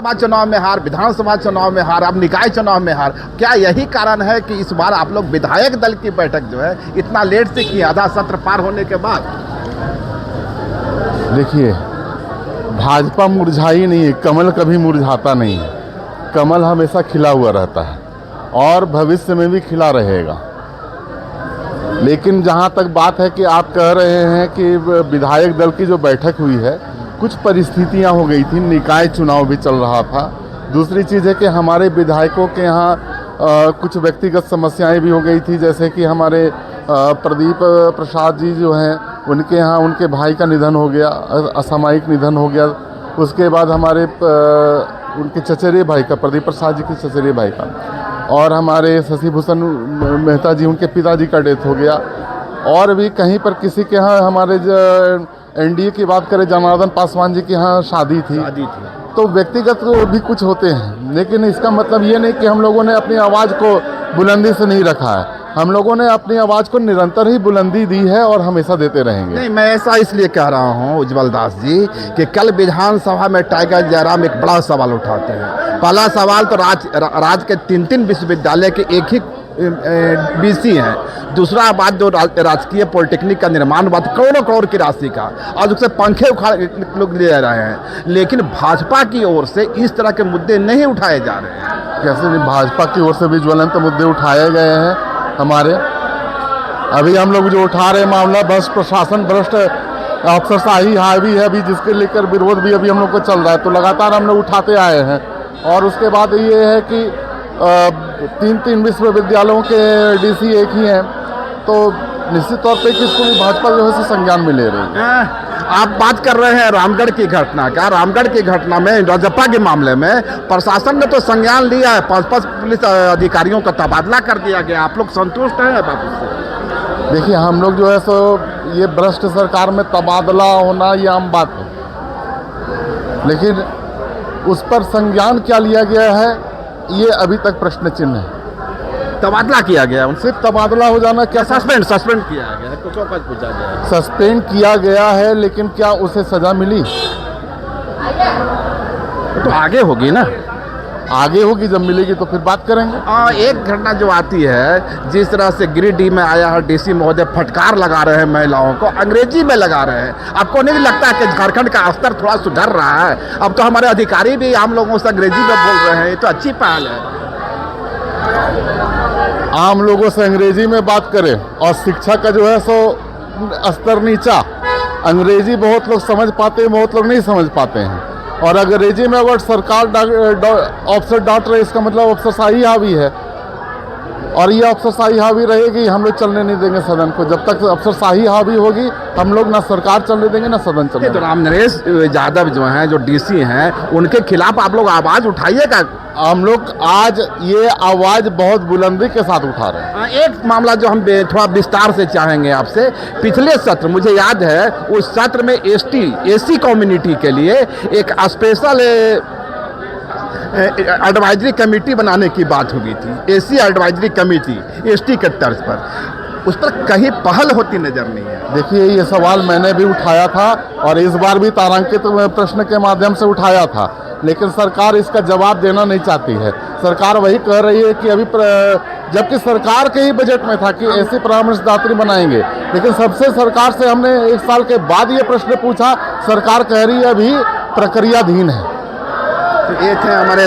सभा चुनाव में हार, विधानसभा चुनाव में हार, अब निकाय चुनाव में हार, क्या यही कारण है कि इस बार आप लोग विधायक दल की बैठक जो है इतना लेट से की, आधा सत्र पार होने के बाद? देखिए, भाजपा मुरझाई नहीं है, कमल कभी मुरझाता नहीं है। कमल हमेशा खिला हुआ रहता है और भविष्य में भी खिला रहेगा। लेकिन जहाँ तक बात है कि आप कह रहे हैं कि विधायक दल की जो बैठक हुई है, कुछ परिस्थितियाँ हो गई थी, निकाय चुनाव भी चल रहा था। दूसरी चीज़ है कि हमारे विधायकों के यहाँ कुछ व्यक्तिगत समस्याएं भी हो गई थी, जैसे कि हमारे प्रदीप प्रसाद जी जो हैं, उनके यहाँ उनके भाई का निधन हो गया, असामयिक निधन हो गया। उसके बाद हमारे उनके चचेरे भाई का, प्रदीप प्रसाद जी के चचेरे भाई का, और हमारे शशि भूषण मेहता जी, उनके पिताजी का डेथ हो गया। और भी कहीं पर किसी के यहाँ, हमारे एनडीए की बात करें, जनार्दन पासवान जी के यहाँ शादी थी। तो व्यक्तिगत भी कुछ होते हैं, लेकिन इसका मतलब ये नहीं कि हम लोगों ने अपनी आवाज़ को बुलंदी से नहीं रखा है। हम लोगों ने अपनी आवाज़ को निरंतर ही बुलंदी दी है और हमेशा देते रहेंगे। नहीं, मैं ऐसा इसलिए कह रहा हूँ उज्जवल दास जी कि कल विधानसभा में टाइगर जयराम एक बड़ा सवाल उठाते हैं। पहला सवाल तो राज्य के 3 विश्वविद्यालय के एक ही बीसी हैं। दूसरा बात जो राजकीय पॉलिटेक्निक का निर्माण हुआ था करोड़ों करोड़ की राशि का, और उससे पंखे उखाड़ लोग ले रहे हैं। लेकिन भाजपा की ओर से इस तरह के मुद्दे नहीं उठाए जा रहे हैं। कैसे नहीं, भाजपा की ओर से भी ज्वलंत मुद्दे उठाए गए हैं हमारे। अभी हम लोग जो उठा रहे मामला, बस प्रशासन भ्रष्ट, अफसरशाही हावी है अभी, जिसके लेकर विरोध भी अभी हम लोग को चल रहा है। तो लगातार हम लोग उठाते आए हैं। और उसके बाद ये है कि 3 विश्वविद्यालयों के डीसी एक ही हैं, तो निश्चित तौर पे कि इसको भी भाजपा जो है संज्ञान में ले रही है। आप बात कर रहे हैं रामगढ़ की घटना का। रामगढ़ की घटना में, राजप्पा के मामले में प्रशासन ने तो संज्ञान लिया है, 5 पुलिस अधिकारियों का तबादला कर दिया गया। आप लोग संतुष्ट हैं बाबू से? देखिए, हम लोग जो है सो ये भ्रष्ट सरकार में तबादला होना ये आम बात है, लेकिन उस पर संज्ञान क्या लिया गया है ये अभी तक प्रश्न चिन्ह है। तबादला किया गया, उनसे तबादला हो जाना क्या? सस्पेंड किया गया, कुछ और पूछा गया। सस्पेंड किया गया है, लेकिन क्या उसे सजा मिली? तो आगे होगी ना, आगे होगी, जब मिलेगी तो फिर बात करेंगे। एक घटना जो आती है, जिस तरह से गिरिडीह में आया है, डीसी महोदय फटकार लगा रहे हैं महिलाओं को, अंग्रेजी में लगा रहे हैं। आपको नहीं लगता कि झारखंड का स्तर थोड़ा सुधर रहा है? अब तो हमारे अधिकारी भी आम लोगों से अंग्रेजी में बोल रहे हैं, ये तो अच्छी पहल है। आम लोगों से अंग्रेजी में बात करें, और शिक्षा का जो है सो स्तर नीचा। अंग्रेजी बहुत लोग समझ पाते हैं, बहुत लोग नहीं समझ पाते हैं। और अंग्रेजी में अगर सरकार अफसर डांट रहे, इसका मतलब अफसरशाही हावी है, और ये अफसरशाही हावी रहेगी, हम लोग चलने नहीं देंगे सदन को। जब तक अफसरशाही हावी होगी, हम लोग ना सरकार चलने देंगे ना सदन चलने देंगे। तो रामनरेश यादव जो हैं, जो डीसी हैं, उनके खिलाफ आप लोग आवाज़ उठाइएगा। हम लोग आज ये आवाज़ बहुत बुलंदी के साथ उठा रहे हैं। एक मामला जो हम थोड़ा विस्तार से चाहेंगे आपसे, पिछले सत्र मुझे याद है, उस सत्र में एसी कम्युनिटी के लिए एक स्पेशल एडवाइजरी कमेटी बनाने की बात हो गई थी। एसी एडवाइजरी कमेटी एसटी के तर्ज पर, उस पर कहीं पहल होती नजर नहीं है। देखिए, ये सवाल मैंने भी उठाया था और इस बार भी तारांकित प्रश्न के माध्यम से उठाया था, लेकिन सरकार इसका जवाब देना नहीं चाहती है। सरकार वही कह रही है कि अभी जबकि सरकार के ही बजट में था कि ऐसी परामर्शदात्री बनाएंगे, लेकिन सबसे सरकार से हमने 1 साल के बाद ये प्रश्न पूछा, सरकार कह रही है अभी प्रक्रियाधीन है। एक है हमारे